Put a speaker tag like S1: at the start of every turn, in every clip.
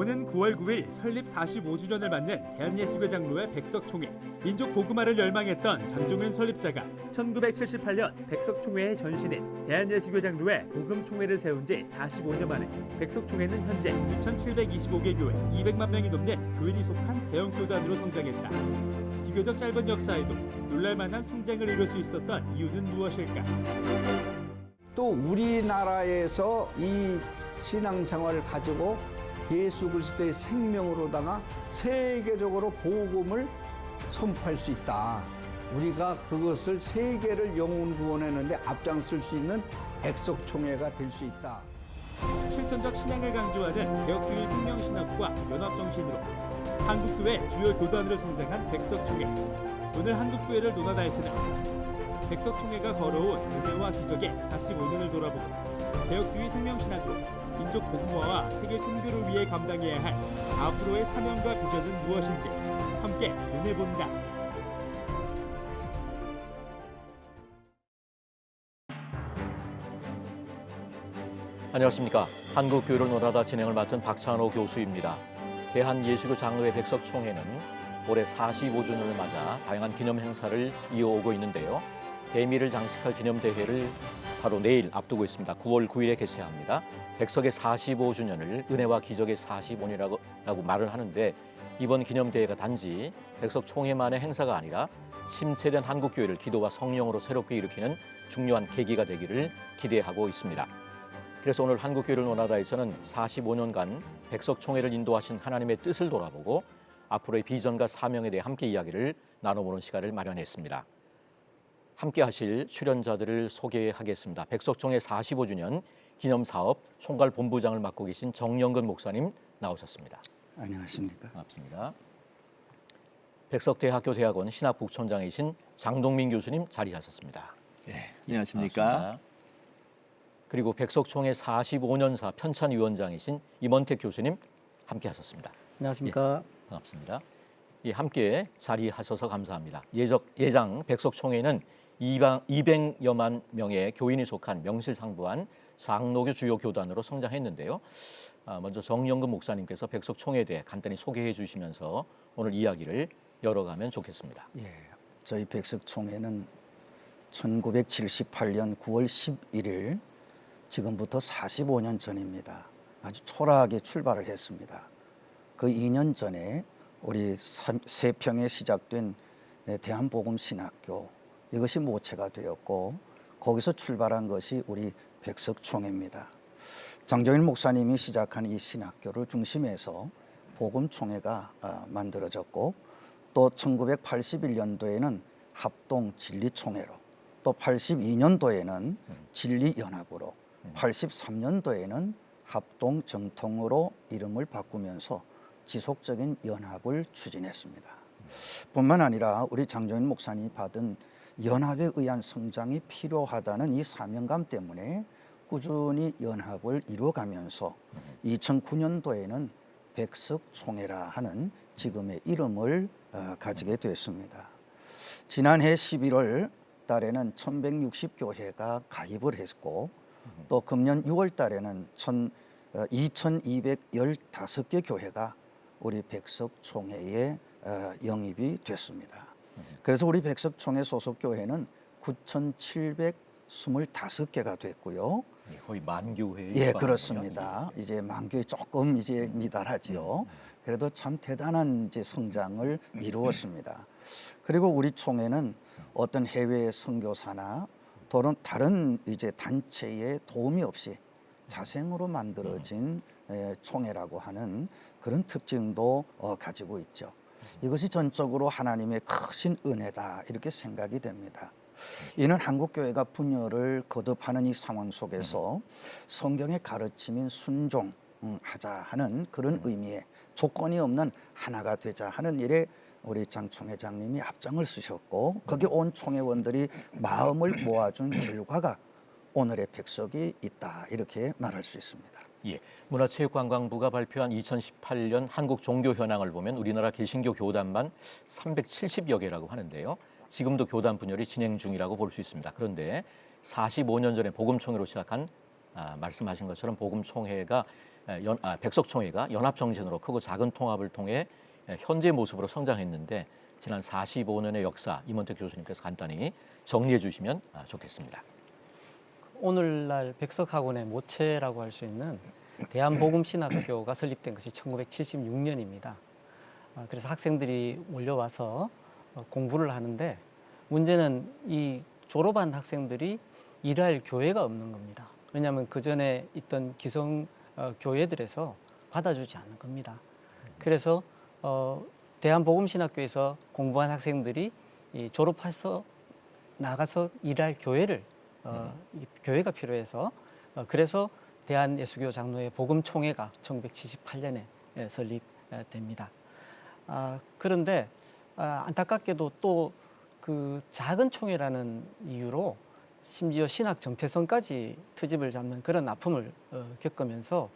S1: 오는 9월 9일 설립 45주년을 맞는 대한예수교 장로회 백석총회. 민족 복음화를 열망했던 장종윤 설립자가 1978년 백석총회의 전신인 대한예수교 장로회 복음총회를 세운 지 45년 만에 백석총회는 현재 9,725개 교회 200만 명이 넘는 교인이 속한 대형 교단으로 성장했다. 비교적 짧은 역사에도 놀랄만한 성장을 이룰 수 있었던 이유는 무엇일까?
S2: 또 우리나라에서 이 신앙생활을 가지고 예수 그리스도의 생명으로다가 세계적으로 복음을 선포할 수 있다. 우리가 그것을 세계를 영혼 구원하는데 앞장설 수 있는 백석총회가 될 수 있다.
S1: 실천적 신앙을 강조하는 개혁주의 생명신학과 연합정신으로 한국교회 주요 교단으로 성장한 백석총회. 오늘 한국교회를 논한 날씨는 백석총회가 걸어온 은혜와 기적의 45년을 돌아보고 개혁주의 생명신학으로 민족 복음화와 세계 선교를 위해 감당해야 할 앞으로의 사명과 비전은 무엇인지 함께 논해본다.
S3: 안녕하십니까. 한국교회를 논하다 진행을 맡은 박찬호 교수입니다. 대한예수교 장로회 백석총회는 올해 45주년을 맞아 다양한 기념 행사를 이어오고 있는데요. 대미를 장식할 기념대회를 바로 내일 앞두고 있습니다. 9월 9일에 개최합니다. 백석의 45주년을 은혜와 기적의 45년이라고 말을 하는데 이번 기념대회가 단지 백석총회만의 행사가 아니라 침체된 한국교회를 기도와 성령으로 새롭게 일으키는 중요한 계기가 되기를 기대하고 있습니다. 그래서 오늘 한국교회를 논하다에서는 45년간 백석총회를 인도하신 하나님의 뜻을 돌아보고 앞으로의 비전과 사명에 대해 함께 이야기를 나눠보는 시간을 마련했습니다. 함께 하실 출연자들을 소개하겠습니다. 백석총회 45주년 기념사업 총괄 본부장을 맡고 계신 정영근 목사님 나오셨습니다.
S2: 안녕하십니까.
S3: 반갑습니다. 백석대학교 대학원 신학부총장이신 장동민 교수님 자리하셨습니다.
S4: 네, 안녕하십니까.
S3: 반갑습니다. 그리고 백석총회 45년사 편찬위원장이신 임원택 교수님 함께 하셨습니다.
S5: 안녕하십니까.
S3: 예, 반갑습니다. 예, 함께 자리하셔서 감사합니다. 예장 백석총회는 200여만 명의 교인이 속한 명실상부한 장로교 주요 교단으로 성장했는데요. 먼저 정영근 목사님께서 백석총회에 대해 간단히 소개해 주시면서 오늘 이야기를 열어가면 좋겠습니다.
S2: 예, 저희 백석총회는 1978년 9월 11일 지금부터 45년 전입니다. 아주 초라하게 출발을 했습니다. 그 2년 전에 우리 세평에 시작된 대한복음신학교 이것이 모체가 되었고 거기서 출발한 것이 우리 백석총회입니다. 장종일 목사님이 시작한 이 신학교를 중심해서 복음총회가 만들어졌고 또 1981년도에는 합동진리총회로 또 82년도에는 진리연합으로 83년도에는 합동정통으로 이름을 바꾸면서 지속적인 연합을 추진했습니다. 뿐만 아니라 우리 장종인 목사님이 받은 연합에 의한 성장이 필요하다는 이 사명감 때문에 꾸준히 연합을 이루어가면서 2009년도에는 백석총회라 하는 지금의 이름을 가지게 됐습니다. 지난해 11월 달에는 1160교회가 가입을 했고 또 금년 6월 달에는 2215개 교회가 우리 백석총회에 영입이 됐습니다. 그래서 우리 백석총회 소속 교회는 9,725개가 됐고요.
S3: 거의 만 교회.
S2: 예, 그렇습니다. 이제 만 교회 조금 이제 미달하지요. 그래도 참 대단한 이제 성장을 이루었습니다. 그리고 우리 총회는 어떤 해외 선교사나 또는 다른 이제 단체의 도움이 없이 자생으로 만들어진 총회라고 하는 그런 특징도 가지고 있죠. 이것이 전적으로 하나님의 크신 은혜다 이렇게 생각이 됩니다. 이는 한국교회가 분열을 거듭하는 이 상황 속에서 성경의 가르침인 순종하자 하는 그런 의미의 조건이 없는 하나가 되자 하는 일에 우리 장 총회장님이 앞장을 쓰셨고 거기 온 총회원들이 마음을 모아준 결과가 오늘의 백석이 있다 이렇게 말할 수 있습니다.
S3: 예, 문화체육관광부가 발표한 2018년 한국 종교 현황을 보면 우리나라 개신교 교단만 370여 개라고 하는데요. 지금도 교단 분열이 진행 중이라고 볼 수 있습니다. 그런데 45년 전에 복음총회로 시작한 말씀하신 것처럼 복음총회가 백석총회가 연합정신으로 크고 작은 통합을 통해 현재 모습으로 성장했는데 지난 45년의 역사 임원택 교수님께서 간단히 정리해 주시면 좋겠습니다.
S4: 오늘날 백석학원의 모체라고 할 수 있는 대한복음신학교가 설립된 것이 1976년입니다. 그래서 학생들이 몰려와서 공부를 하는데 문제는 이 졸업한 학생들이 일할 교회가 없는 겁니다. 왜냐하면 그 전에 있던 기성 교회들에서 받아주지 않는 겁니다. 그래서 대한복음신학교에서 공부한 학생들이 졸업해서 나가서 일할 교회를 교회가 필요해서 그래서 대한예수교 장로회 복음총회가 1978년에 설립됩니다. 그런데 안타깝게도 또 그 작은 총회라는 이유로 심지어 신학 정체성까지 트집을 잡는 그런 아픔을 겪으면서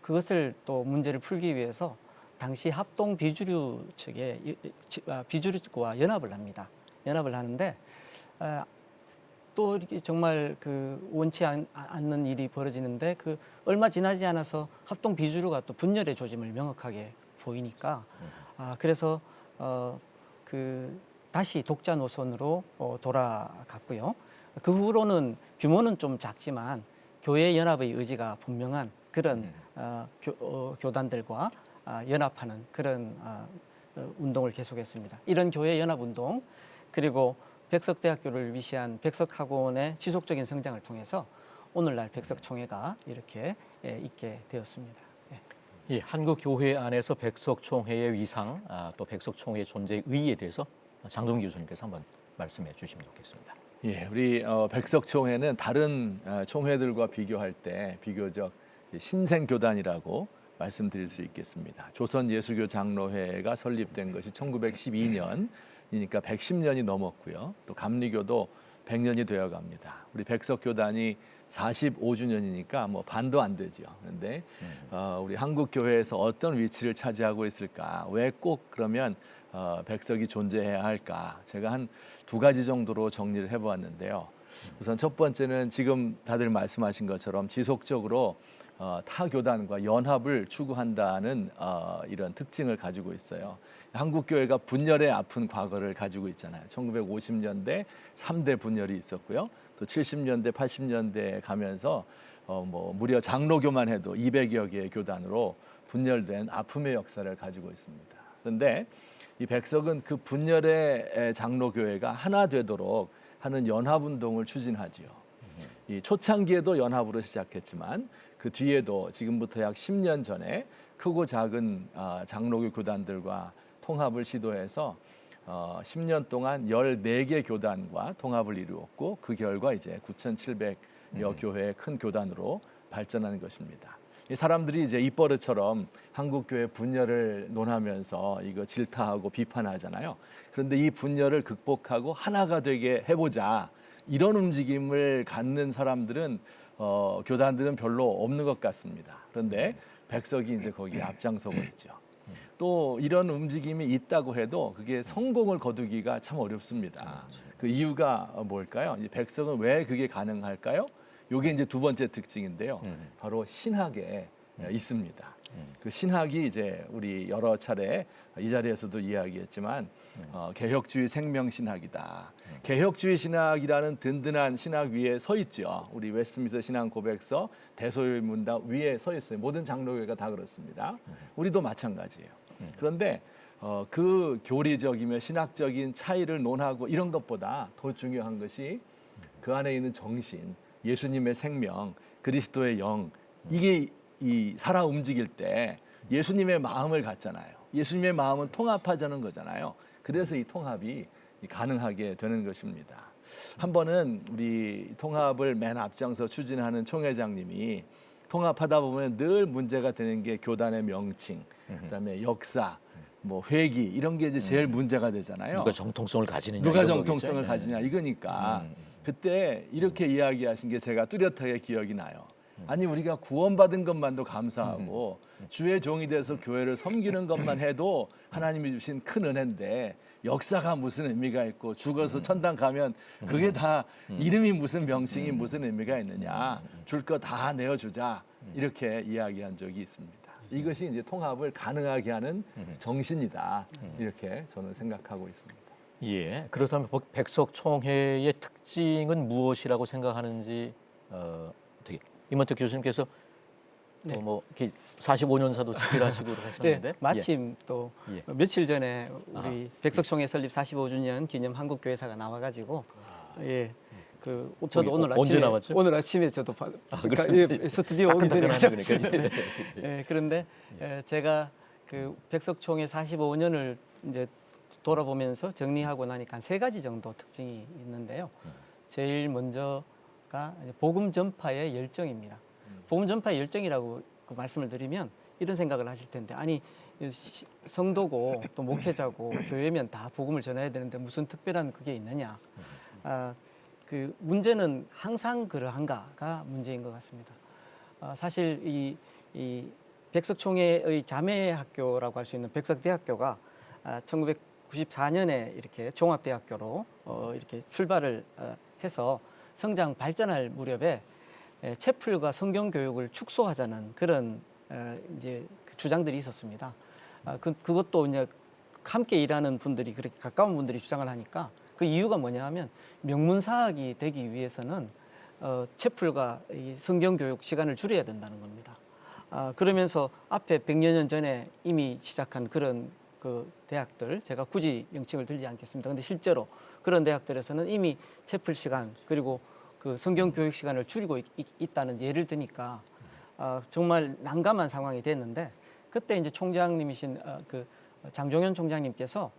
S4: 그것을 또 문제를 풀기 위해서 당시 합동 비주류 측에 비주류과 연합을 합니다. 연합을 하는데 또 이렇게 정말 그 원치 않는 일이 벌어지는데 그 얼마 지나지 않아서 합동 비주류가 또 분열의 조짐을 명확하게 보이니까 그래서 그 다시 독자 노선으로 돌아갔고요. 그 후로는 규모는 좀 작지만 교회 연합의 의지가 분명한 그런 교단들과 연합하는 그런 운동을 계속했습니다. 이런 교회 연합 운동 그리고 백석대학교를 위시한 백석학원의 지속적인 성장을 통해서 오늘날 백석총회가 이렇게 있게 되었습니다.
S3: 이 한국 교회 안에서 백석총회의 위상, 또 백석총회의 존재의 의의에 대해서 장동기 교수님께서 한번 말씀해 주시면 좋겠습니다.
S5: 예, 우리 백석총회는 다른 총회들과 비교할 때 비교적 신생 교단이라고 말씀드릴 수 있겠습니다. 조선 예수교 장로회가 설립된 것이 1912년이니까 110년이 넘었고요. 또 감리교도 100년이 되어 갑니다. 우리 백석교단이 45주년이니까 뭐 반도 안 되죠. 그런데 우리 한국 교회에서 어떤 위치를 차지하고 있을까? 왜 꼭 그러면 백석이 존재해야 할까? 제가 한 두 가지 정도로 정리를 해보았는데요. 우선 첫 번째는 지금 다들 말씀하신 것처럼 지속적으로 타 교단과 연합을 추구한다는 이런 특징을 가지고 있어요. 한국 교회가 분열의 아픈 과거를 가지고 있잖아요. 1950년대 3대 분열이 있었고요. 또 70년대, 80년대에 가면서 뭐 무려 장로교만 해도 200여 개의 교단으로 분열된 아픔의 역사를 가지고 있습니다. 그런데 이 백석은 그 분열의 장로교회가 하나 되도록 하는 연합운동을 추진하지요. 이 초창기에도 연합으로 시작했지만 그 뒤에도 지금부터 약 10년 전에 크고 작은 장로교 교단들과 통합을 시도해서 10년 동안 14개 교단과 통합을 이루었고 그 결과 이제 9,700여 교회의 큰 교단으로 발전한 것입니다. 이 사람들이 이제 입버릇처럼 한국교회 분열을 논하면서 이거 질타하고 비판하잖아요. 그런데 이 분열을 극복하고 하나가 되게 해보자 이런 움직임을 갖는 사람들은 교단들은 별로 없는 것 같습니다. 그런데 백석이 이제 거기에 앞장서고 있죠. 또 이런 움직임이 있다고 해도 그게 성공을 거두기가 참 어렵습니다. 그 이유가 뭘까요? 이 백석은 왜 그게 가능할까요? 이게 이제 두 번째 특징인데요. 바로 신학에 있습니다. 그 신학이 이제 우리 여러 차례 이 자리에서도 이야기했지만 개혁주의 생명신학이다. 개혁주의 신학이라는 든든한 신학 위에 서 있죠. 우리 웨스트민스터 신앙 고백서, 대소요의 문답 위에 서 있어요. 모든 장로교회가 다 그렇습니다. 우리도 마찬가지예요. 그런데 그 교리적이며 신학적인 차이를 논하고 이런 것보다 더 중요한 것이 그 안에 있는 정신, 예수님의 생명, 그리스도의 영, 이게 이 살아 움직일 때 예수님의 마음을 갖잖아요. 예수님의 마음은 통합하자는 거잖아요. 그래서 이 통합이 가능하게 되는 것입니다. 한 번은 우리 통합을 맨 앞장서 추진하는 총회장님이 통합하다 보면 늘 문제가 되는 게 교단의 명칭, 그다음에 역사, 뭐 회기 이런 게 이제 제일 문제가 되잖아요.
S3: 누가 정통성을 가지느냐,
S5: 누가
S3: 이런
S5: 정통성을
S3: 거겠죠?
S5: 가지냐 이거니까 그때 이렇게 이야기하신 게 제가 뚜렷하게 기억이 나요. 아니 우리가 구원받은 것만도 감사하고 주의 종이 돼서 교회를 섬기는 것만 해도 하나님이 주신 큰 은혜인데 역사가 무슨 의미가 있고 죽어서 천당 가면 그게 다 이름이 무슨 명칭이 무슨 의미가 있느냐. 줄 거 다 내어주자. 이렇게 이야기한 적이 있습니다. 이것이 이제 통합을 가능하게 하는 정신이다. 이렇게 저는 생각하고 있습니다.
S3: 예. 그렇다면 백석총회의 특징은 무엇이라고 생각하는지 어떻게 임원택 교수님께서
S4: 네.
S3: 뭐 이렇게 45년사도 집필하시고 하셨는데
S4: 네, 마침 또
S3: 예.
S4: 며칠 전에 우리 백석총회 설립 45주년 기념 한국교회사가 나와가지고 저도 오늘
S3: 언제
S4: 아침에
S3: 나왔죠?
S4: 오늘 아침에 저도
S3: 그렇습니까?
S4: 스튜디오 오기 전에
S3: 따끈따끈하네,
S4: 가져왔습니다.
S3: 그러니까.
S4: 그런데 제가 그 백석총회 45년을 이제 돌아보면서 정리하고 나니까 한 3가지 정도 특징이 있는데요. 제일 먼저가 복음 전파의 열정입니다. 복음 전파의 열정이라고 그 말씀을 드리면 이런 생각을 하실 텐데 아니 성도고 또 목회자고 교회면 다 복음을 전해야 되는데 무슨 특별한 그게 있느냐. 그 문제는 항상 그러한가가 문제인 것 같습니다. 사실 이 백석총회의 자매 학교라고 할 수 있는 백석대학교가 1994년에 이렇게 종합대학교로 이렇게 출발을 해서 성장 발전할 무렵에 채플과 성경 교육을 축소하자는 그런 이제 주장들이 있었습니다. 그것도 이제 함께 일하는 분들이 그렇게 가까운 분들이 주장을 하니까 그 이유가 뭐냐 하면 명문사학이 되기 위해서는 채플과 이 성경 교육 시간을 줄여야 된다는 겁니다. 그러면서 앞에 100여 년 전에 이미 시작한 그런 그 대학들, 제가 굳이 명칭을 들지 않겠습니다. 근데 실제로 그런 대학들에서는 이미 채플 시간 그리고 그 성경 교육 시간을 줄이고 있다는 예를 드니까 정말 난감한 상황이 됐는데 그때 이제 총장님이신 그 장종현 총장님께서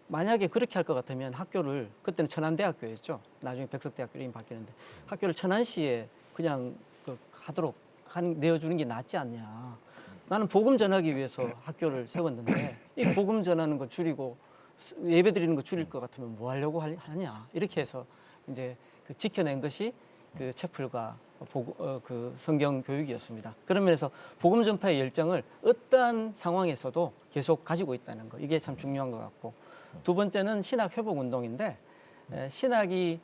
S4: 만약에 그렇게 할 것 같으면 학교를 그때는 천안대학교였죠. 나중에 백석대학교로 이름 바뀌는데 학교를 천안시에 그냥 하도록 내어주는 게 낫지 않냐. 나는 복음 전하기 위해서 학교를 세웠는데 이 복음 전하는 거 줄이고 예배 드리는 거 줄일 것 같으면 뭐 하려고 하냐. 이렇게 해서 이제 지켜낸 것이 그 채플과 그 성경 교육이었습니다. 그런 면에서 복음 전파의 열정을 어떠한 상황에서도 계속 가지고 있다는 거 이게 참 중요한 것 같고 두 번째는 신학 회복 운동인데 신학이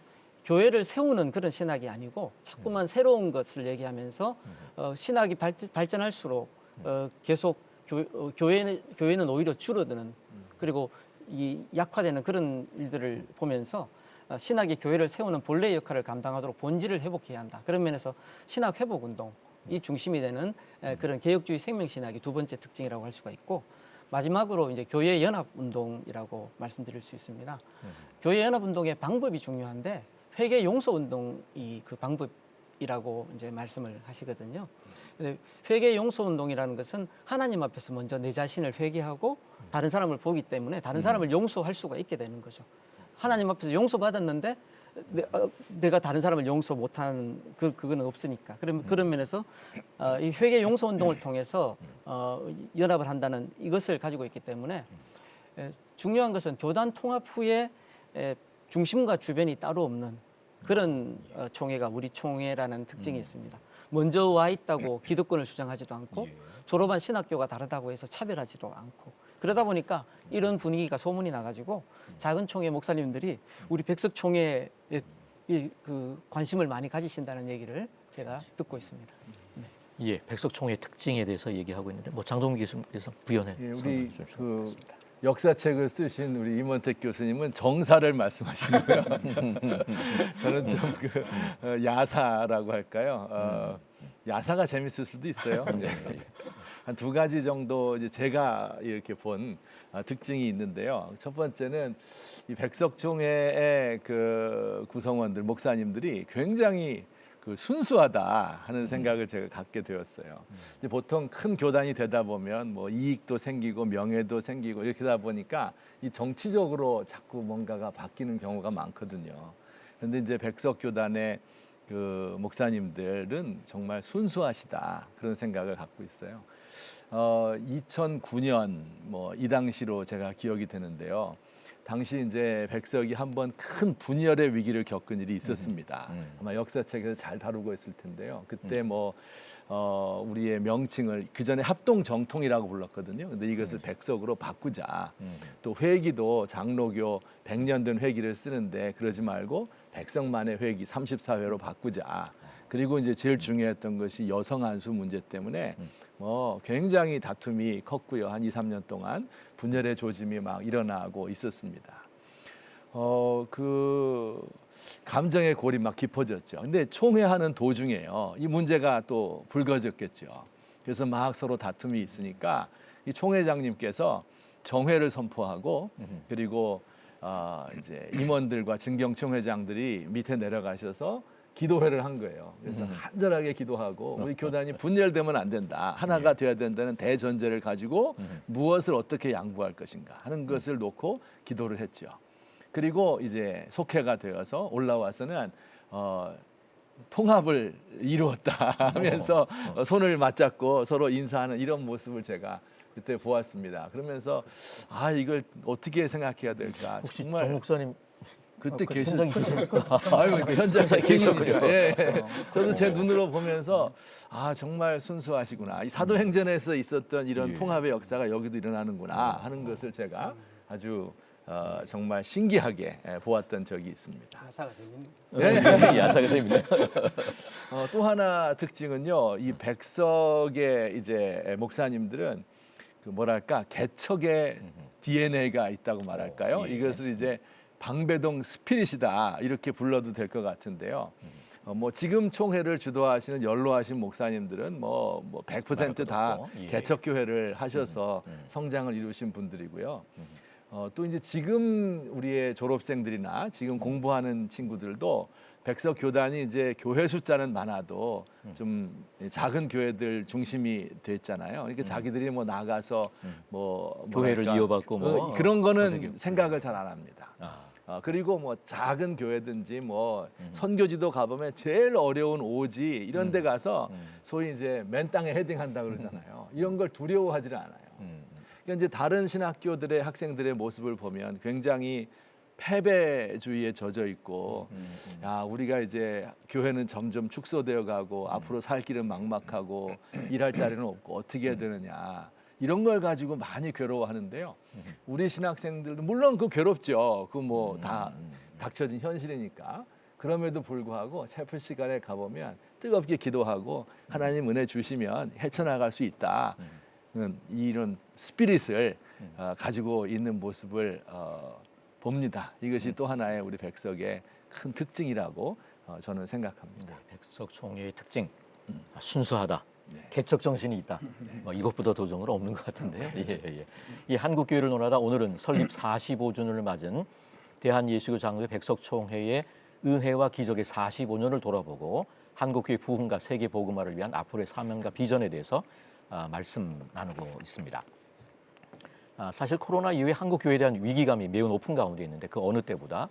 S4: 교회를 세우는 그런 신학이 아니고 자꾸만 새로운 것을 얘기하면서 신학이 발전할수록 계속 교회는 오히려 줄어드는 그리고 이 약화되는 그런 일들을 보면서 신학이 교회를 세우는 본래의 역할을 감당하도록 본질을 회복해야 한다. 그런 면에서 신학 회복 운동이 중심이 되는 그런 개혁주의 생명신학이 두 번째 특징이라고 할 수가 있고 마지막으로 이제 교회 연합 운동이라고 말씀드릴 수 있습니다. 교회 연합 운동의 방법이 중요한데 회개 용서 운동이 그 방법이라고 이제 말씀을 하시거든요. 회개 용서 운동이라는 것은 하나님 앞에서 먼저 내 자신을 회개하고 다른 사람을 보기 때문에 다른 사람을 용서할 수가 있게 되는 거죠. 하나님 앞에서 용서받았는데 내가 다른 사람을 용서 못하는 그거는 없으니까. 그런 면에서 이 회개 용서 운동을 통해서 연합을 한다는 이것을 가지고 있기 때문에 중요한 것은 교단 통합 후에 중심과 주변이 따로 없는 그런 총회가 우리 총회라는 특징이 있습니다. 먼저 와 있다고 기득권을 주장하지도 않고 졸업한 신학교가 다르다고 해서 차별하지도 않고 그러다 보니까 이런 분위기가 소문이 나가지고 작은 총회 목사님들이 우리 백석총회에 그 관심을 많이 가지신다는 얘기를 제가 듣고 있습니다. 네.
S3: 예, 백석총회 특징에 대해서 얘기하고 있는데 뭐 장동민 교수님께서 부연해
S5: 우리
S3: 그
S5: 역사책을 쓰신 우리 임원택 교수님은 정사를 말씀하시고요. 저는 좀 야사라고 할까요? 야사가 재밌을 수도 있어요. 한 2가지 정도 이제 제가 이렇게 본 특징이 있는데요. 첫 번째는 이 백석총회의 그 구성원들 목사님들이 굉장히 그 순수하다 하는 생각을 제가 갖게 되었어요. 이제 보통 큰 교단이 되다 보면 뭐 이익도 생기고 명예도 생기고 이렇게 하다 보니까 이 정치적으로 자꾸 뭔가가 바뀌는 경우가 많거든요. 그런데 이제 백석교단의 그 목사님들은 정말 순수하시다 그런 생각을 갖고 있어요. 2009년 뭐 이 당시로 제가 기억이 되는데요. 당시 이제 백석이 한번 큰 분열의 위기를 겪은 일이 있었습니다. 아마 역사책에서 잘 다루고 있을 텐데요. 그때 뭐 우리의 명칭을 그 전에 합동정통이라고 불렀거든요. 근데 이것을 백석으로 바꾸자. 또 회기도 장로교 100년 된 회기를 쓰는데 그러지 말고 백석만의 회기 34회로 바꾸자. 그리고 이제 제일 중요했던 것이 여성 안수 문제 때문에 굉장히 다툼이 컸고요. 한 2, 3년 동안 분열의 조짐이 막 일어나고 있었습니다. 그 감정의 골이 막 깊어졌죠. 근데 총회하는 도중에요. 이 문제가 또 불거졌겠죠. 그래서 막 서로 다툼이 있으니까 이 총회장님께서 정회를 선포하고 그리고 이제 임원들과 증경총회장들이 밑에 내려가셔서 기도회를 한 거예요. 그래서 간절하게 기도하고 우리 교단이 분열되면 안 된다. 하나가 되어야 된다는 대전제를 가지고 무엇을 어떻게 양보할 것인가 하는 것을 놓고 기도를 했죠. 그리고 이제 속회가 되어서 올라와서는 통합을 이루었다 하면서 손을 맞잡고 서로 인사하는 이런 모습을 제가 그때 보았습니다. 그러면서 이걸 어떻게 생각해야 될까?
S3: 혹시
S5: 정말
S3: 정 목사님
S5: 그때
S3: 현장에 계십니까?
S5: 아유, 현장에
S3: 계셨군요.
S5: 예, 예. 저도 제 눈으로 보면서 정말 순수하시구나. 이 사도행전에서 있었던 이런 통합의 역사가 여기도 일어나는구나 하는 것을 제가 아주 정말 신기하게 보았던 적이 있습니다.
S4: 가사가 재밌네.
S3: 네, 야사가 재밌네요.
S5: 또 하나 특징은요, 이 백석의 이제 목사님들은 그 뭐랄까 개척의 DNA가 있다고 말할까요? 이것을 이제 방배동 스피릿이다 이렇게 불러도 될 것 같은데요. 뭐 지금 총회를 주도하시는 연로하신 목사님들은 뭐 100%다 개척교회를 하셔서 성장을 이루신 분들이고요. 또 이제 지금 우리의 졸업생들이나 지금 공부하는 친구들도 백석 교단이 이제 교회 숫자는 많아도 좀 작은 교회들 중심이 됐잖아요. 그러니까 자기들이 뭐 나가서 뭐
S3: 교회를
S5: 뭐랄까,
S3: 이어받고 뭐
S5: 그런 거는
S3: 그러게.
S5: 생각을 잘 안 합니다. 그리고 뭐 작은 교회든지 뭐 선교지도 가보면 제일 어려운 오지 이런 데 가서 소위 이제 맨 땅에 헤딩한다 그러잖아요. 이런 걸 두려워하지를 않아요. 그러니까 이제 다른 신학교들의 학생들의 모습을 보면 굉장히 패배주의에 젖어 있고 우리가 이제 교회는 점점 축소되어 가고 앞으로 살 길은 막막하고 일할 자리는 없고 어떻게 해야 되느냐 이런 걸 가지고 많이 괴로워하는데요. 우리 신학생들도 물론 그 괴롭죠. 그 뭐 다 닥쳐진 현실이니까. 그럼에도 불구하고 체프 시간에 가보면 뜨겁게 기도하고 하나님 은혜 주시면 헤쳐나갈 수 있다. 이런 스피릿을 가지고 있는 모습을 봅니다. 이것이 또 하나의 우리 백석의 큰 특징이라고 저는 생각합니다.
S3: 백석 총회의 특징 순수하다. 개척 정신이 있다. 이것보다 도정은 없는 것 같은데요. 이 한국 교회를 논하다 오늘은 설립 45주년을 맞은 대한예수교 장로회 백석 총회의 은혜와 기적의 45년을 돌아보고 한국 교회 부흥과 세계 복음화를 위한 앞으로의 사명과 비전에 대해서 말씀 나누고 있습니다. 사실 코로나 이후에 한국 교회에 대한 위기감이 매우 높은 가운데 있는데 그 어느 때보다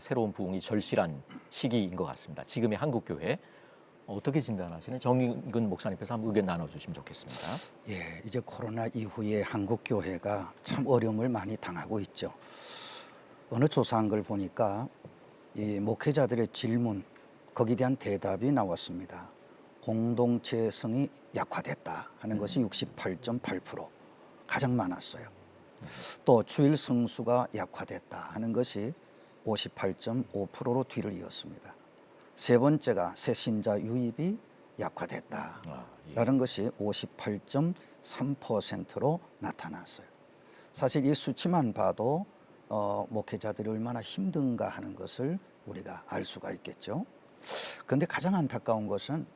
S3: 새로운 부흥이 절실한 시기인 것 같습니다. 지금의 한국 교회 어떻게 진단하시는 정익근 목사님께서 한번 의견 나눠주시면 좋겠습니다.
S2: 예, 이제 코로나 이후에 한국 교회가 참 어려움을 많이 당하고 있죠. 어느 조사한 걸 보니까 이 목회자들의 질문 거기에 대한 대답이 나왔습니다. 공동체성이 약화됐다 하는 것이 68.8% 가장 많았어요. 또 주일 성수가 약화됐다 하는 것이 58.5%로 뒤를 이었습니다. 세 번째가 새 신자 유입이 약화됐다라는 것이 58.3%로 나타났어요. 사실 이 수치만 봐도 목회자들이 얼마나 힘든가 하는 것을 우리가 알 수가 있겠죠. 그런데 가장 안타까운 것은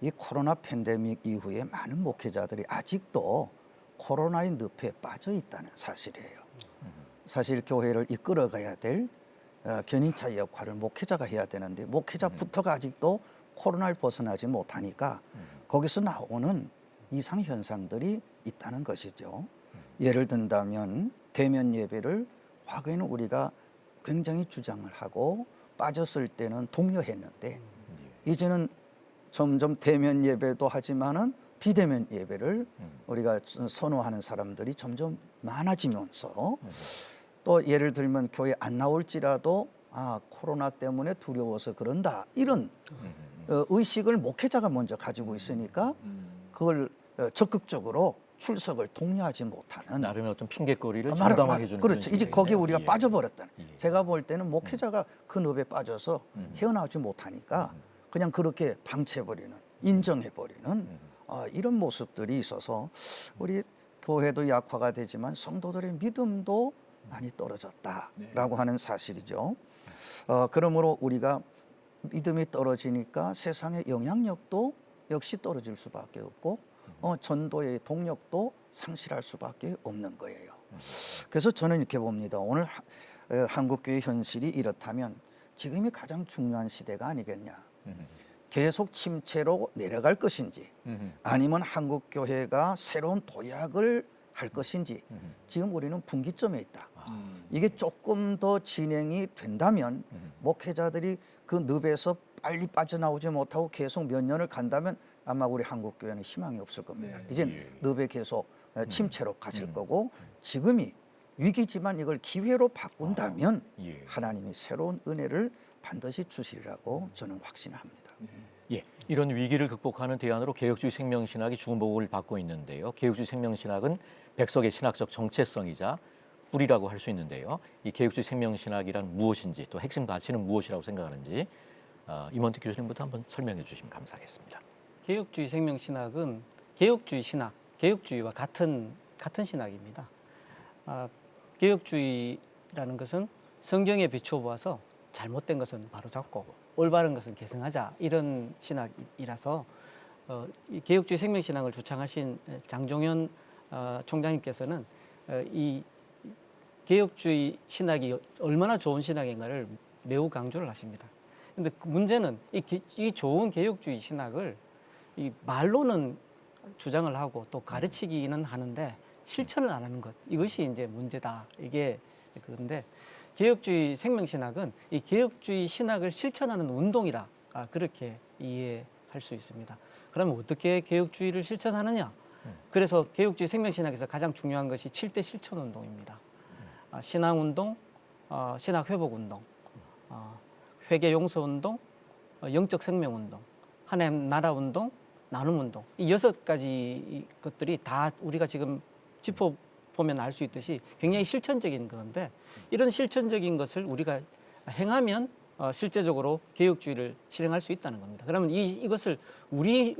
S2: 이 코로나 팬데믹 이후에 많은 목회자들이 아직도 코로나의 늪에 빠져 있다는 사실이에요. 사실 교회를 이끌어가야 될 견인차 역할을 목회자가 해야 되는데 목회자부터가 아직도 코로나를 벗어나지 못하니까 거기서 나오는 이상 현상들이 있다는 것이죠. 예를 든다면 대면 예배를 과거에는 우리가 굉장히 주장을 하고 빠졌을 때는 독려했는데 이제는 점점 대면 예배도 하지만은 비대면 예배를 우리가 선호하는 사람들이 점점 많아지면서 또 예를 들면 교회 안 나올지라도 코로나 때문에 두려워서 그런다 이런 의식을 목회자가 먼저 가지고 있으니까 그걸 적극적으로 출석을 독려하지 못하는
S3: 나름의 어떤 핑계거리를
S2: 말을-
S3: 장담하게 해주는
S2: 그렇죠.
S3: 그런
S2: 이제
S3: 식이네요.
S2: 거기에 우리가
S3: 예.
S2: 빠져버렸다는.
S3: 예.
S2: 제가 볼 때는 목회자가 그 늪에 빠져서 헤어나오지 못하니까 그냥 그렇게 방치해버리는, 인정해버리는 이런 모습들이 있어서 우리 교회도 약화가 되지만 성도들의 믿음도 많이 떨어졌다라고 하는 사실이죠. 그러므로 우리가 믿음이 떨어지니까 세상의 영향력도 역시 떨어질 수밖에 없고 전도의 동력도 상실할 수밖에 없는 거예요. 그래서 저는 이렇게 봅니다. 오늘 한국교회 현실이 이렇다면 지금이 가장 중요한 시대가 아니겠냐. 계속 침체로 내려갈 것인지 아니면 한국교회가 새로운 도약을 할 것인지 지금 우리는 분기점에 있다. 이게 조금 더 진행이 된다면 목회자들이 그 늪에서 빨리 빠져나오지 못하고 계속 몇 년을 간다면 아마 우리 한국교회는 희망이 없을 겁니다. 이젠 늪에 계속 침체로 가실 거고 지금이 위기지만 이걸 기회로 바꾼다면
S3: 예.
S2: 하나님이 새로운 은혜를 반드시 주시리라고 저는 확신합니다.
S3: 예, 이런 위기를 극복하는 대안으로 개혁주의 생명신학이 주목을 받고 있는데요. 개혁주의 생명신학은 백석의 신학적 정체성이자 뿌리라고 할 수 있는데요. 이 개혁주의 생명신학이란 무엇인지 또 핵심 가치는 무엇이라고 생각하는지 임원택 교수님부터 한번 설명해 주시면 감사하겠습니다.
S4: 개혁주의 생명신학은 개혁주의 신학, 개혁주의와 같은 신학입니다. 개혁주의라는 것은 성경에 비추어 보아서 잘못된 것은 바로잡고 올바른 것은 계승하자 이런 신학이라서 이 개혁주의 생명신학을 주창하신 장종현 총장님께서는 이 개혁주의 신학이 얼마나 좋은 신학인가를 매우 강조를 하십니다. 그런데 그 문제는 이 좋은 개혁주의 신학을 이 말로는 주장을 하고 또 가르치기는 하는데 실천을 안 하는 것, 이것이 이제 문제다. 이게 그런데 개혁주의 생명신학은 이 개혁주의 신학을 실천하는 운동이라 그렇게 이해할 수 있습니다. 그러면 어떻게 개혁주의를 실천하느냐? 그래서 개혁주의 생명신학에서 가장 중요한 것이 7대 실천 운동입니다. 신앙운동, 신학회복운동, 회개용서운동, 영적 생명운동, 하나님 나라운동, 나눔운동, 이 6가지 것들이 다 우리가 지금 짚어보면 알 수 있듯이 굉장히 실천적인 건데 이런 실천적인 것을 우리가 행하면 실제적으로 개혁주의를 실행할 수 있다는 겁니다. 그러면 이것을 우리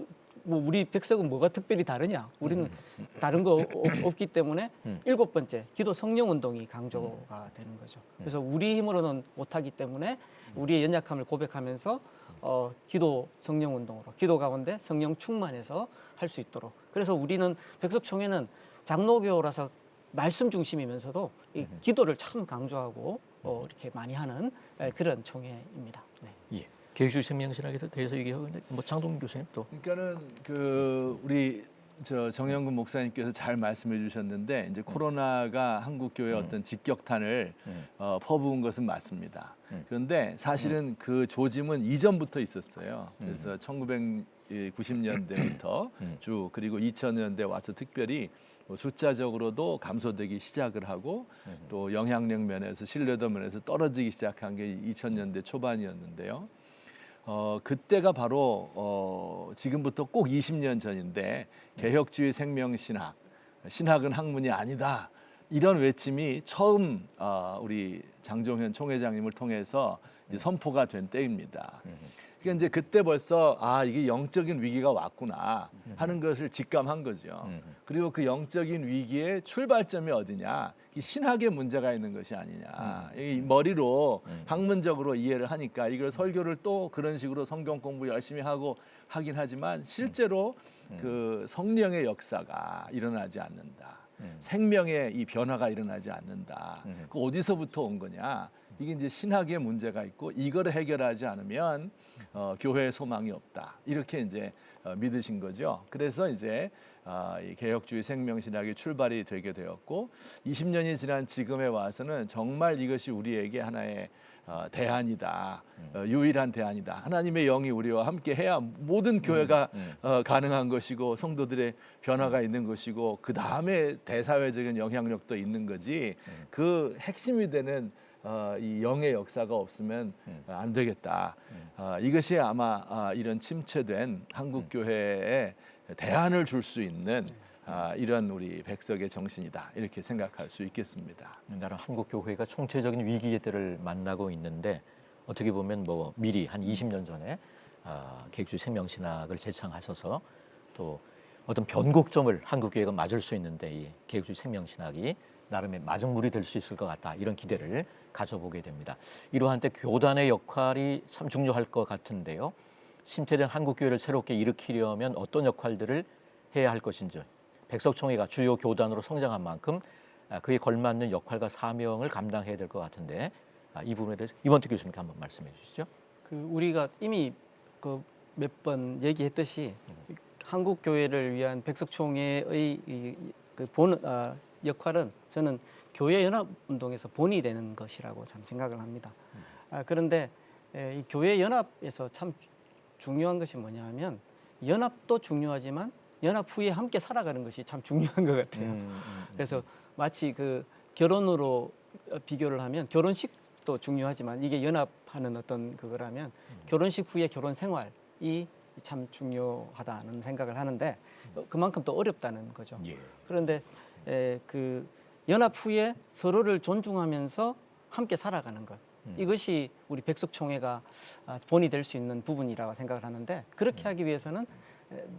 S4: 백석은 뭐가 특별히 다르냐? 우리는 다른 거 없기 때문에 7번째 기도 성령 운동이 강조가 되는 거죠. 그래서 우리 힘으로는 못하기 때문에 우리의 연약함을 고백하면서 기도 성령 운동으로 기도 가운데 성령 충만해서 할 수 있도록. 그래서 우리는 백석총회는 장로교라서 말씀 중심이면서도 이 기도를 참 강조하고 이렇게 많이 하는 그런 총회입니다. 네.
S3: 예, 개혁주의 생명신학에 대해서 얘기하고 있는데 장동민 교수님 또
S5: 그러니까는 우리 정영근 목사님께서 잘 말씀해 주셨는데 이제 코로나가 한국 교회의 어떤 직격탄을 퍼부은 것은 맞습니다. 그런데 사실은 그 조짐은 이전부터 있었어요. 그래서 1990년대부터 쭉 그리고 2000년대 와서 특별히 숫자적으로도 감소되기 시작을 하고 또 영향력 면에서 신뢰도 면에서 떨어지기 시작한 게 2000년대 초반이었는데요. 그때가 바로 지금부터 꼭 20년 전인데 개혁주의 생명신학, 신학은 학문이 아니다. 이런 외침이 처음 우리 장종현 총회장님을 통해서 선포가 된 때입니다. 그러니까 이제 그때 벌써 이게 영적인 위기가 왔구나 하는 것을 직감한 거죠. 그리고 그 영적인 위기의 출발점이 어디냐? 이 신학의 문제가 있는 것이 아니냐. 이 머리로 학문적으로 이해를 하니까 이걸 설교를 또 그런 식으로 성경 공부 열심히 하고 하긴 하지만 실제로 그 성령의 역사가 일어나지 않는다. 생명의 이 변화가 일어나지 않는다. 그 어디서부터 온 거냐? 이게 이제 신학의 문제가 있고 이거를 해결하지 않으면 교회의 소망이 없다. 이렇게 이제 믿으신 거죠. 그래서 이제 이 개혁주의 생명신학이 출발이 되게 되었고 20년이 지난 지금에 와서는 정말 이것이 우리에게 하나의 대안이다. 유일한 대안이다. 하나님의 영이 우리와 함께 해야 모든 교회가 가능한 것이고 성도들의 변화가 있는 것이고 그 다음에 대사회적인 영향력도 있는 거지 그 핵심이 되는 이 영의 역사가 없으면 안 되겠다. 이것이 아마 이런 침체된 한국 교회에 대안을 줄 수 있는 이런 우리 백석의 정신이다. 이렇게 생각할 수 있겠습니다.
S3: 나는 한국 교회가 총체적인 위기들을 만나고 있는데 어떻게 보면 뭐 미리 한 20년 전에 개혁주의 생명신학을 제창하셔서 또 어떤 변곡점을 한국 교회가 맞을 수 있는데 이 개혁주의 생명신학이 나름의 마중물이 될 수 있을 것 같다. 이런 기대를 가져보게 됩니다. 이러한 때 교단의 역할이 참 중요할 것 같은데요. 침체된 한국 교회를 새롭게 일으키려면 어떤 역할들을 해야 할 것인지 백석총회가 주요 교단으로 성장한 만큼 그에 걸맞는 역할과 사명을 감당해야 될 것 같은데 이 부분에 대해서 이원택 교수님께 한번 말씀해 주시죠.
S4: 그 우리가 이미 그 몇 번 얘기했듯이 한국 교회를 위한 백석총회의 역할은 저는 교회 연합 운동에서 본이 되는 것이라고 참 생각을 합니다. 그런데 이 교회 연합에서 참 중요한 것이 뭐냐하면 연합도 중요하지만 연합 후에 함께 살아가는 것이 참 중요한 것 같아요. 그래서 마치 그 결혼으로 비교를 하면 결혼식도 중요하지만 이게 연합하는 어떤 그거라면 결혼식 후에 결혼 생활이 참 중요하다는 생각을 하는데 그만큼 또 어렵다는 거죠.
S3: 예.
S4: 그런데 그 연합 후에 서로를 존중하면서 함께 살아가는 것. 이것이 우리 백석총회가 본이 될 수 있는 부분이라고 생각을 하는데 그렇게 하기 위해서는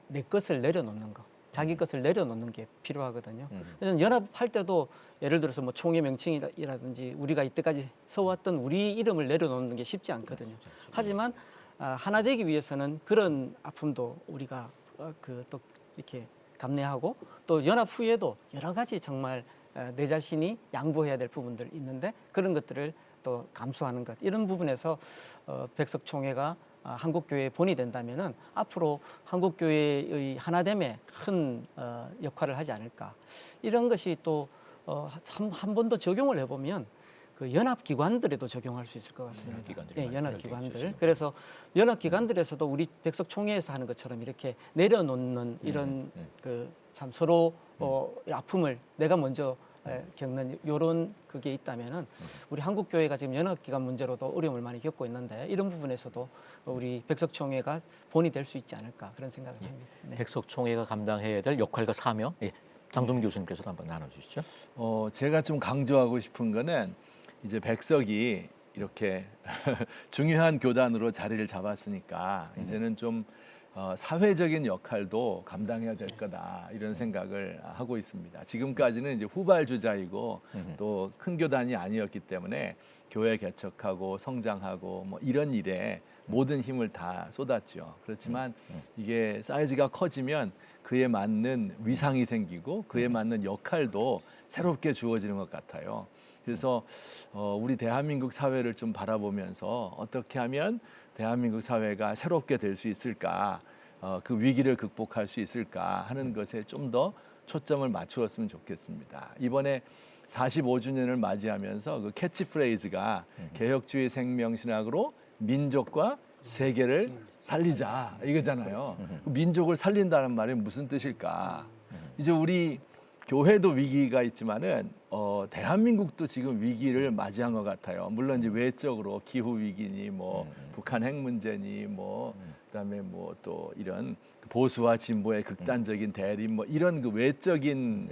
S4: 내 것을 내려놓는 거, 자기 것을 내려놓는 게 필요하거든요. 그래서 연합할 때도 예를 들어서 뭐 총회 명칭이라든지 우리가 이때까지 써왔던 우리 이름을 내려놓는 게 쉽지 않거든요. 하지만 하나 되기 위해서는 그런 아픔도 우리가 또 이렇게 감내하고 또 연합 후에도 여러 가지 정말 내 자신이 양보해야 될 부분들 있는데 그런 것들을 또 감수하는 것 이런 부분에서 백석총회가 한국교회의 본이 된다면은 앞으로 한국교회의 하나됨에 큰 역할을 하지 않을까 이런 것이 또 한 번 더 적용을 해보면 그 연합기관들에도 적용할 수 있을 것 같습니다. 연합기관들. 그래서 연합기관들에서도 우리 백석총회에서 하는 것처럼 이렇게 내려놓는 이런 그 참 서로 아픔을 내가 먼저 겪는 이런 그게 있다면은 우리 한국 교회가 지금 연합기관 문제로도 어려움을 많이 겪고 있는데 이런 부분에서도 우리 백석총회가 본이 될 수 있지 않을까 그런 생각을 합니다. 네.
S3: 백석총회가 감당해야 될 역할과 사명, 장동민 교수님께서도 한번 나눠주시죠.
S5: 제가 좀 강조하고 싶은 거는 이제 백석이 이렇게 중요한 교단으로 자리를 잡았으니까 이제는 좀 사회적인 역할도 감당해야 될 거다 이런 생각을 하고 있습니다. 지금까지는 이제 후발주자이고 또 큰 교단이 아니었기 때문에 교회 개척하고 성장하고 뭐 이런 일에 모든 힘을 다 쏟았죠. 그렇지만 이게 사이즈가 커지면 그에 맞는 위상이 생기고 그에 맞는 역할도 새롭게 주어지는 것 같아요. 그래서 우리 대한민국 사회를 좀 바라보면서 어떻게 하면 대한민국 사회가 새롭게 될 수 있을까, 그 위기를 극복할 수 있을까 하는 것에 좀 더 초점을 맞추었으면 좋겠습니다. 이번에 45주년을 맞이하면서 그 캐치프레이즈가 개혁주의 생명신학으로 민족과 세계를 살리자 이거잖아요. 민족을 살린다는 말이 무슨 뜻일까? 이제 우리 교회도 위기가 있지만은 대한민국도 지금 위기를 맞이한 것 같아요. 물론 이제 외적으로 기후 위기니 뭐 북한 핵 문제니 뭐 그다음에 뭐 또 이런 보수와 진보의 극단적인 대립 뭐 이런 그 외적인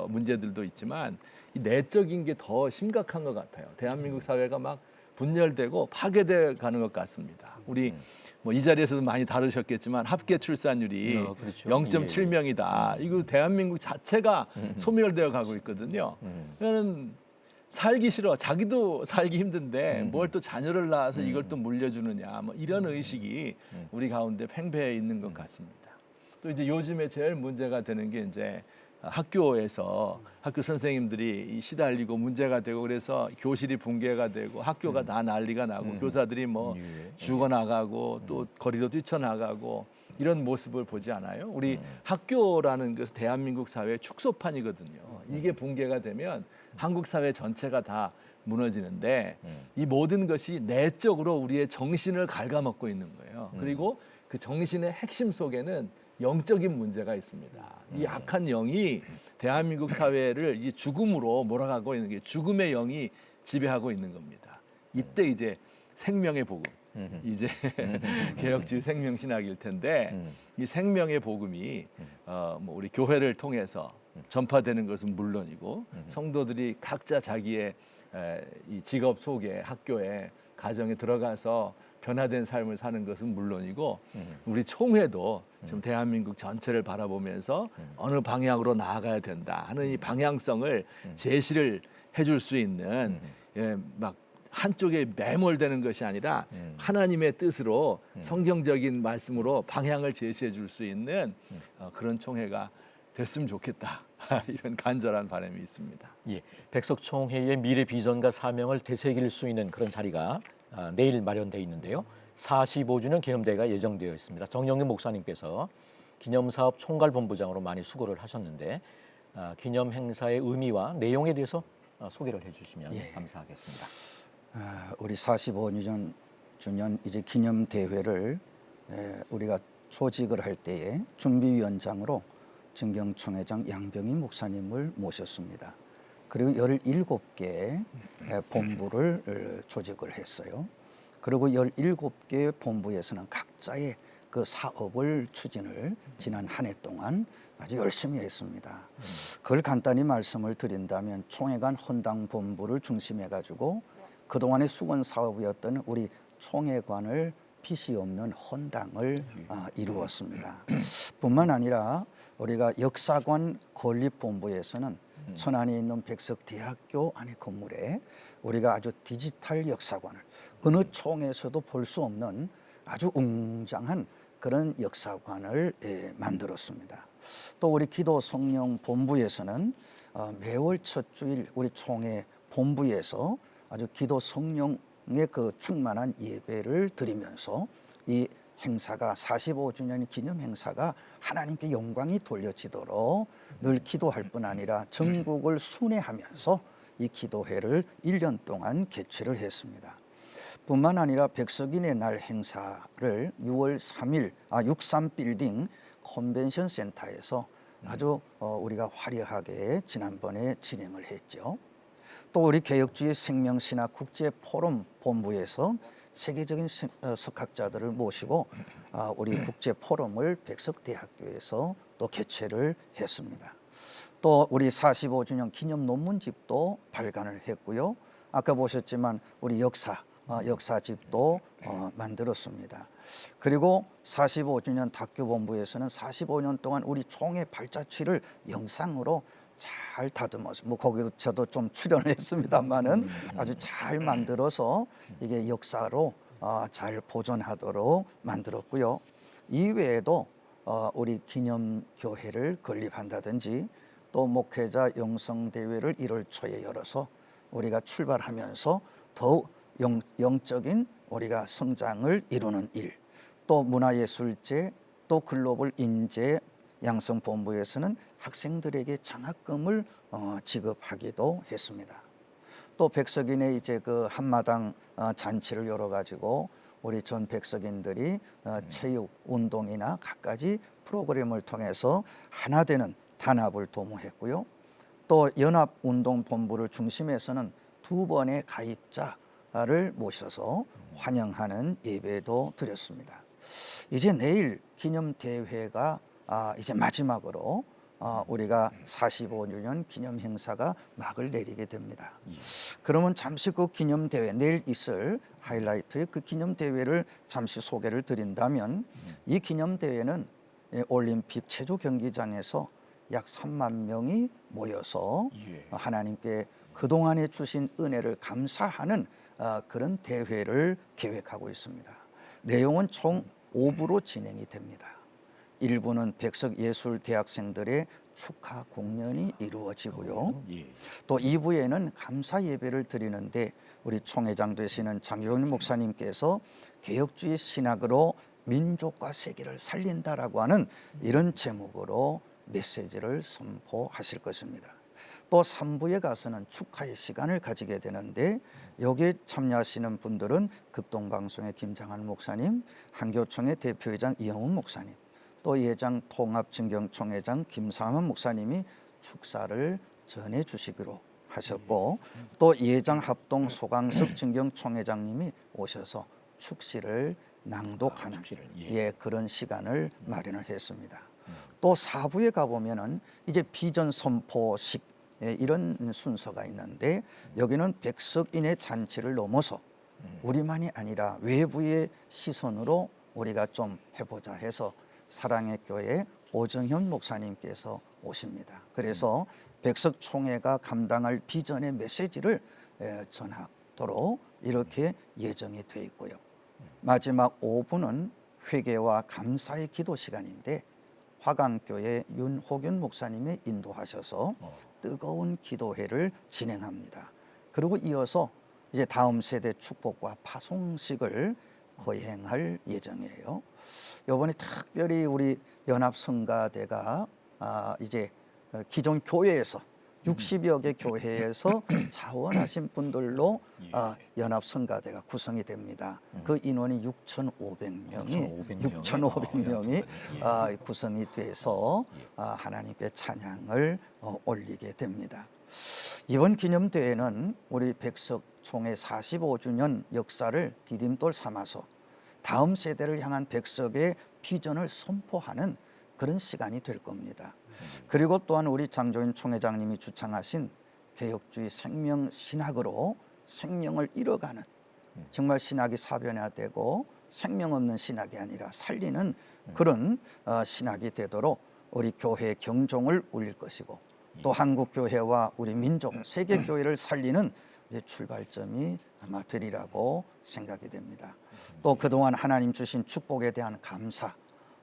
S5: 문제들도 있지만 이 내적인 게 더 심각한 것 같아요. 대한민국 사회가 막 분열되고 파괴돼 가는 것 같습니다. 우리 뭐 이 자리에서도 많이 다루셨겠지만 합계 출산율이
S3: 그렇죠.
S5: 0.7명이다. 이거 대한민국 자체가 소멸되어 가고 있거든요. 그러면 살기 싫어. 자기도 살기 힘든데 뭘 또 자녀를 낳아서 이걸 또 물려주느냐. 뭐 이런 의식이 우리 가운데 팽배해 있는 것 같습니다. 또 이제 요즘에 제일 문제가 되는 게 이제 학교에서 학교 선생님들이 시달리고 문제가 되고 그래서 교실이 붕괴가 되고 학교가 다 난리가 나고 교사들이 뭐 죽어나가고 또 거리로 뛰쳐나가고 이런 모습을 보지 않아요? 우리 학교라는 것은 대한민국 사회의 축소판이거든요. 이게 붕괴가 되면 한국 사회 전체가 다 무너지는데 이 모든 것이 내적으로 우리의 정신을 갉아먹고 있는 거예요. 그리고 그 정신의 핵심 속에는 영적인 문제가 있습니다. 이 악한 영이 대한민국 사회를 이 죽음으로 몰아가고 있는 게 죽음의 영이 지배하고 있는 겁니다. 이때 이제 생명의 복음, 이제 개혁주의 생명신학일 텐데 이 생명의 복음이 뭐 우리 교회를 통해서 전파되는 것은 물론이고 성도들이 각자 자기의 이 직업 속에 학교에 가정에 들어가서 변화된 삶을 사는 것은 물론이고 우리 총회도 지금 대한민국 전체를 바라보면서 어느 방향으로 나아가야 된다 하는 이 방향성을 제시를 해줄 수 있는 막 한쪽에 매몰되는 것이 아니라 하나님의 뜻으로 성경적인 말씀으로 방향을 제시해 줄 수 있는 그런 총회가 됐으면 좋겠다 이런 간절한 바람이 있습니다.
S3: 예, 백석총회의 미래 비전과 사명을 되새길 수 있는 그런 자리가 내일 마련되어 있는데요. 45주년 기념대회가 예정되어 있습니다. 정영균 목사님께서 기념사업 총괄본부장으로 많이 수고를 하셨는데 기념 행사의 의미와 내용에 대해서 소개를 해주시면 감사하겠습니다.
S2: 우리 45주년 이제 기념 대회를 우리가 조직을 할 때에 준비위원장으로 진경총회장 양병희 목사님을 모셨습니다. 그리고 17개 본부를 조직을 했어요. 그리고 17개 본부에서는 각자의 그 사업을 추진을 지난 한 해 동안 아주 열심히 했습니다. 그걸 간단히 말씀을 드린다면 총회관 헌당 본부를 중심해 가지고 그동안의 수건 사업이었던 우리 총회관을 빚이 없는 헌당을 이루었습니다. 뿐만 아니라 우리가 역사관 건립본부에서는 천안에 있는 백석대학교 안에 건물에 우리가 아주 디지털 역사관을 어느 총에서도 볼 수 없는 아주 웅장한 그런 역사관을 만들었습니다. 또 우리 기도 성령 본부에서는 매월 첫 주일 우리 총회 본부에서 아주 기도 성령의 그 충만한 예배를 드리면서 이 행사가 45주년 기념 행사가 하나님께 영광이 돌려지도록 늘 기도할 뿐 아니라 전국을 순회하면서 이 기도회를 1년 동안 개최를 했습니다. 뿐만 아니라 백석인의 날 행사를 6월 3일 63빌딩 컨벤션 센터에서 아주 우리가 화려하게 지난번에 진행을 했죠. 또 우리 개혁주의 생명신학 국제포럼 본부에서 세계적인 석학자들을 모시고 우리 국제포럼을 백석대학교에서 또 개최를 했습니다. 또 우리 45주년 기념 논문집도 발간을 했고요. 아까 보셨지만 우리 역사집도 만들었습니다. 그리고 45주년 다큐본부에서는 45년 동안 우리 총회 발자취를 영상으로 잘 다듬어서 거기도 저도 좀 출연을 했습니다만은 아주 잘 만들어서 이게 역사로 잘 보존하도록 만들었고요. 이외에도 우리 기념교회를 건립한다든지 또 목회자 영성대회를 1월 초에 열어서 우리가 출발하면서 더욱 영적인 우리가 성장을 이루는 일, 또 문화예술제, 또 글로벌 인재 양성본부에서는 학생들에게 장학금을 지급하기도 했습니다. 또 백석인의 이제 그 한마당 잔치를 열어가지고 우리 전 백석인들이 체육, 운동이나 갖가지 프로그램을 통해서 하나 되는 단합을 도모했고요. 또 연합운동본부를 중심해서는 2번의 가입자를 모셔서 환영하는 예배도 드렸습니다. 이제 내일 기념대회가 이제 마지막으로 우리가 45주년 기념 행사가 막을 내리게 됩니다. 그러면 잠시 그 기념대회 내일 있을 하이라이트의 그 기념대회를 잠시 소개를 드린다면 이 기념대회는 올림픽 체조 경기장에서 약 3만 명이 모여서 하나님께 그동안에 주신 은혜를 감사하는 그런 대회를 계획하고 있습니다. 내용은 총 5부로 진행이 됩니다. 1부는 백석예술대학생들의 축하 공연이 이루어지고요.
S3: 예.
S2: 또 2부에는 감사 예배를 드리는데 우리 총회장 되시는 장경윤 목사님께서 개혁주의 신학으로 민족과 세계를 살린다라고 하는 이런 제목으로 메시지를 선포하실 것입니다. 또 3부에 가서는 축하의 시간을 가지게 되는데 여기에 참여하시는 분들은 극동방송의 김장한 목사님, 한교총의 대표회장 이영훈 목사님, 또 예장 통합진경총회장 김상환 목사님이 축사를 전해 주시기로 하셨고 또 예장 합동 소강석 진경총회장님이 오셔서 축시를 낭독하는
S3: 축시를,
S2: 예, 그런 시간을 마련을 했습니다. 또 4부에 가보면은 이제 비전 선포식 이런 순서가 있는데 여기는 백석인의 잔치를 넘어서 우리만이 아니라 외부의 시선으로 우리가 좀 해보자 해서 사랑의 교회 오정현 목사님께서 오십니다. 그래서 백석총회가 감당할 비전의 메시지를 전하도록 이렇게 예정이 돼 있고요. 마지막 5부는 회개와 감사의 기도 시간인데 화강교회 윤호균 목사님이 인도하셔서 뜨거운 기도회를 진행합니다. 그리고 이어서 이제 다음 세대 축복과 파송식을 거행할 예정이에요. 이번에 특별히 우리 연합성가대가 이제 기존 교회에서 60여 개 교회에서 자원하신 분들로 연합성가대가 구성이 됩니다. 그 인원이 6,500명이 구성이 돼서 하나님께 찬양을 올리게 됩니다. 이번 기념대회는 우리 백석총회 45주년 역사를 디딤돌 삼아서 다음 세대를 향한 백석의 비전을 선포하는 그런 시간이 될 겁니다. 그리고 또한 우리 장조인 총회장님이 주창하신 개혁주의 생명 신학으로 생명을 잃어가는 정말 신학이 사변화되고 생명 없는 신학이 아니라 살리는 그런 신학이 되도록 우리 교회의 경종을 울릴 것이고 또 한국 교회와 우리 민족 세계 교회를 살리는 이제 출발점이 아마 되리라고 생각이 됩니다. 또 그동안 하나님 주신 축복에 대한 감사,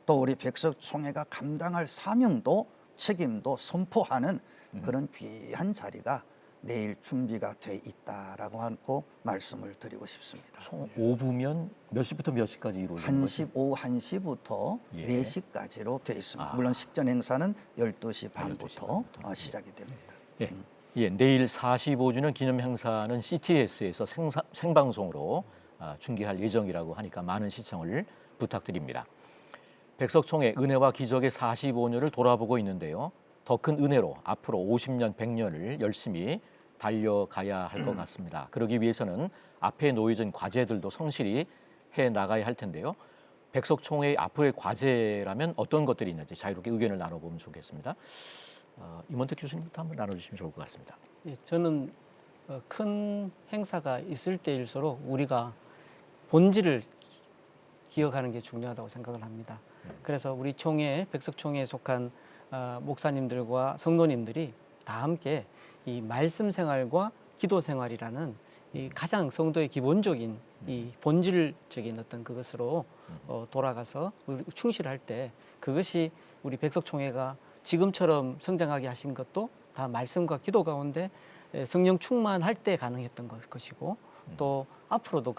S2: 또 우리 백석총회가 감당할 사명도 책임도 선포하는 그런 귀한 자리가 내일 준비가 돼 있다라고 하고 말씀을 드리고 싶습니다.
S3: 총 5부면 몇 시부터 몇 시까지 이루어지는 거죠?
S2: 오후 1시부터
S3: 예.
S2: 4시까지로 돼 있습니다. 물론 식전 행사는 12시 반부터 시작이 됩니다.
S3: 예. 예, 내일 45주년 기념 행사는 CTS에서 생방송으로 중계할 예정이라고 하니까 많은 시청을 부탁드립니다. 백석총회 은혜와 기적의 45년을 돌아보고 있는데요. 더 큰 은혜로 앞으로 50년, 100년을 열심히 달려가야 할 것 같습니다. 그러기 위해서는 앞에 놓여진 과제들도 성실히 해 나가야 할 텐데요. 백석총회의 앞으로의 과제라면 어떤 것들이 있는지 자유롭게 의견을 나눠보면 좋겠습니다. 임원택 교수님부터 한번 나눠주시면 좋을 것 같습니다.
S4: 예, 저는 큰 행사가 있을 때일수록 우리가 본질을 기억하는 게 중요하다고 생각을 합니다. 그래서 우리 총회, 백석총회에 속한 목사님들과 성도님들이 다 함께 이 말씀 생활과 기도 생활이라는 이 가장 성도의 기본적인 이 본질적인 어떤 그것으로 돌아가서 충실할 때 그것이 우리 백석총회가 지금처럼 성장하게 하신 것도 다 말씀과 기도 가운데 성령 충만할 때 가능했던 것이고 또 앞으로도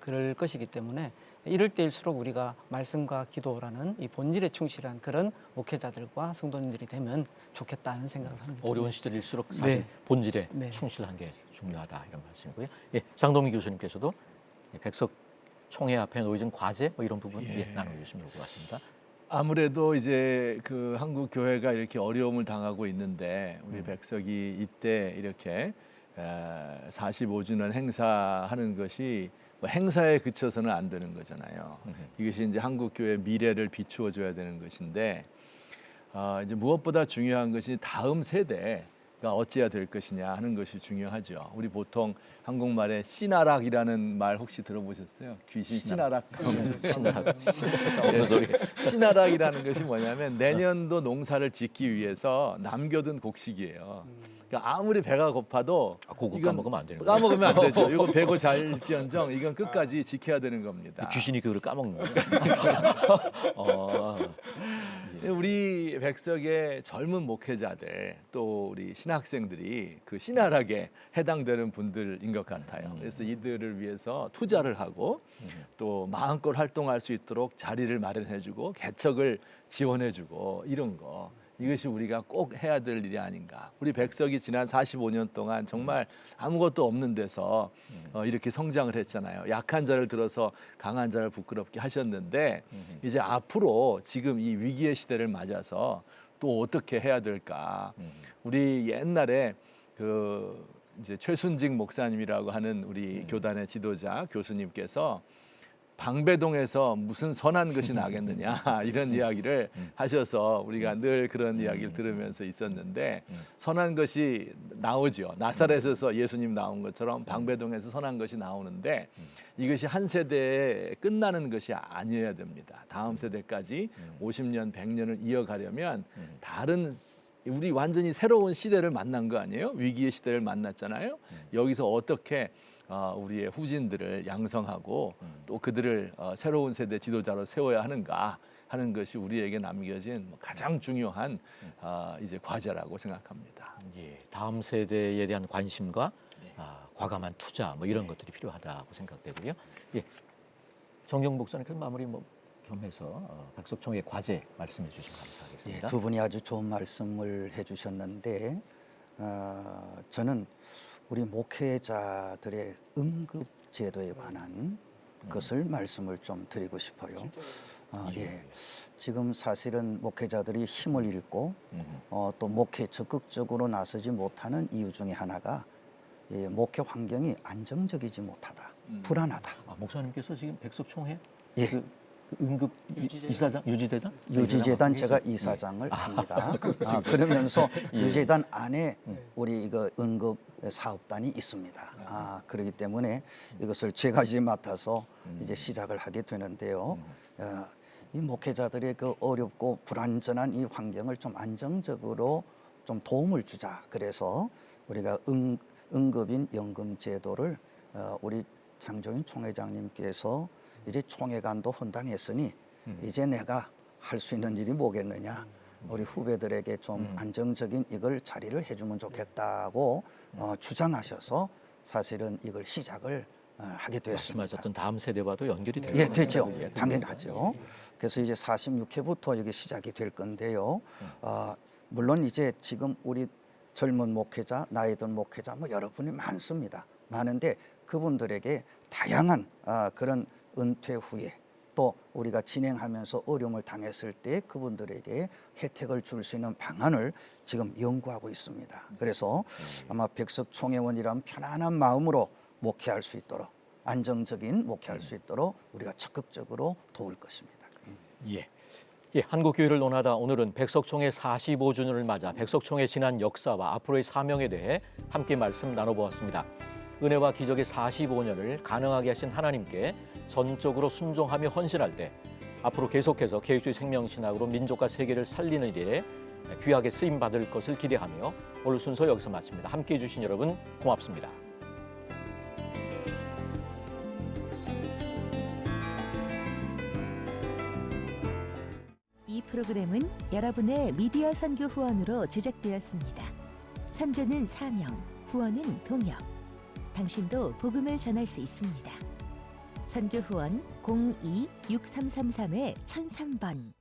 S4: 그럴 것이기 때문에 이럴 때일수록 우리가 말씀과 기도라는 이 본질에 충실한 그런 목회자들과 성도님들이 되면 좋겠다는 생각을 합니다.
S3: 어려운 시절일수록 사실
S4: 네.
S3: 본질에
S4: 네.
S3: 충실한 게 중요하다 이런 말씀이고요. 예, 장동민 교수님께서도 백석총회 앞에 놓여진 과제 이런 부분 나눠주시면 좋을 것 같습니다.
S5: 아무래도 이제 그 한국 교회가 이렇게 어려움을 당하고 있는데 우리 백석이 이때 이렇게 45주년 행사하는 것이 뭐 행사에 그쳐서는 안 되는 거잖아요. 이것이 이제 한국 교회의 미래를 비추어 줘야 되는 것인데 이제 무엇보다 중요한 것이 다음 세대가 어찌해야 될 것이냐 하는 것이 중요하죠. 우리 보통 한국말에 씨나락이라는 말 혹시 들어보셨어요? 귀신 씨나락.
S3: 어떤 소리?
S5: 씨나락이라는 것이 뭐냐면 내년도 농사를 짓기 위해서 남겨둔 곡식이에요. 그러니까 아무리 배가 고파도
S3: 그거
S5: 이건
S3: 까먹으면 안 되는 거예요.
S5: 까먹으면 안 되죠. 이거 배고 잘지언정 이건 끝까지 지켜야 되는 겁니다.
S3: 귀신이 그거를 까먹는 거예요.
S5: 우리 백석의 젊은 목회자들 또 우리 신학생들이 그 신랄하게 해당되는 분들인 것 같아요. 그래서 이들을 위해서 투자를 하고 또 마음껏 활동할 수 있도록 자리를 마련해주고 개척을 지원해주고 이런 거. 이것이 우리가 꼭 해야 될 일이 아닌가. 우리 백석이 지난 45년 동안 정말 아무것도 없는 데서 이렇게 성장을 했잖아요. 약한 자를 들어서 강한 자를 부끄럽게 하셨는데 이제 앞으로 지금 이 위기의 시대를 맞아서 또 어떻게 해야 될까. 우리 옛날에 그 이제 최순직 목사님이라고 하는 우리 교단의 지도자 교수님께서 방배동에서 무슨 선한 것이 나겠느냐 이런 이야기를 하셔서 우리가 늘 그런 이야기를 들으면서 있었는데 선한 것이 나오죠. 나사렛에서 예수님 나온 것처럼 방배동에서 선한 것이 나오는데 이것이 한 세대에 끝나는 것이 아니어야 됩니다. 다음 세대까지 50년, 100년을 이어가려면 다른 우리 완전히 새로운 시대를 만난 거 아니에요? 위기의 시대를 만났잖아요. 여기서 어떻게 우리의 후진들을 양성하고 또 그들을 새로운 세대 지도자로 세워야 하는가 하는 것이 우리에게 남겨진 가장 중요한 이제 과제라고 생각합니다.
S3: 예, 다음 세대에 대한 관심과 과감한 투자 뭐 이런 것들이 필요하다고 생각되고요. 예, 정경 목사님께서 마무리 겸해서 백석총회 과제 말씀해 주시면 감사하겠습니다.
S2: 예, 두 분이 아주 좋은 말씀을 해주셨는데 저는 우리 목회자들의 응급 제도에 관한 것을 말씀을 좀 드리고 싶어요. 예. 지금 사실은 목회자들이 힘을 잃고 또 목회 적극적으로 나서지 못하는 이유 중에 하나가 목회 환경이 안정적이지 못하다, 불안하다.
S3: 목사님께서 지금 백석총회
S2: 예.
S3: 그 응급 이사장 유지재단
S2: 유지재단 제가 이사장을 합니다. 그러면서 유지재단 안에 우리 이거 응급 사업단이 있습니다. 그렇기 때문에 이것을 제가 이제 맡아서 이제 시작을 하게 되는데요. 이 목회자들의 그 어렵고 불안전한 이 환경을 좀 안정적으로 좀 도움을 주자. 그래서 우리가 응급인 연금 제도를 우리 장종인 총회장님께서 이제 총회관도 헌당했으니 이제 내가 할 수 있는 일이 뭐겠느냐. 우리 후배들에게 좀 안정적인 이걸 자리를 해주면 좋겠다고 주장하셔서 사실은 이걸 시작을 하게 되었습니다.
S3: 말씀하셨던 다음 세대와도 연결이 되는
S2: 예, 되죠. 당연하죠. 그래서 이제 46회부터 이게 시작이 될 건데요. 물론 이제 지금 우리 젊은 목회자, 나이 든 목회자 뭐 여러분이 많습니다. 많은데 그분들에게 다양한 그런 은퇴 후에 또 우리가 진행하면서 어려움을 당했을 때 그분들에게 혜택을 줄 수 있는 방안을 지금 연구하고 있습니다. 그래서 아마 백석총회원이란 편안한 마음으로 목회할 수 있도록 안정적인 목회할 수 있도록 우리가 적극적으로 도울 것입니다.
S3: 예. 예, 한국교회를 논하다 오늘은 백석총회 45주년을 맞아 백석총회 지난 역사와 앞으로의 사명에 대해 함께 말씀 나눠보았습니다. 은혜와 기적의 45년을 가능하게 하신 하나님께 전적으로 순종하며 헌신할 때 앞으로 계속해서 계획주의 생명신학으로 민족과 세계를 살리는 일에 귀하게 쓰임받을 것을 기대하며 오늘 순서 여기서 마칩니다. 함께해 주신 여러분 고맙습니다.
S6: 이 프로그램은 여러분의 미디어 선교 후원으로 제작되었습니다. 선교는 사명, 후원은 동역. 당신도 복음을 전할 수 있습니다. 선교 후원 02-6333-1003번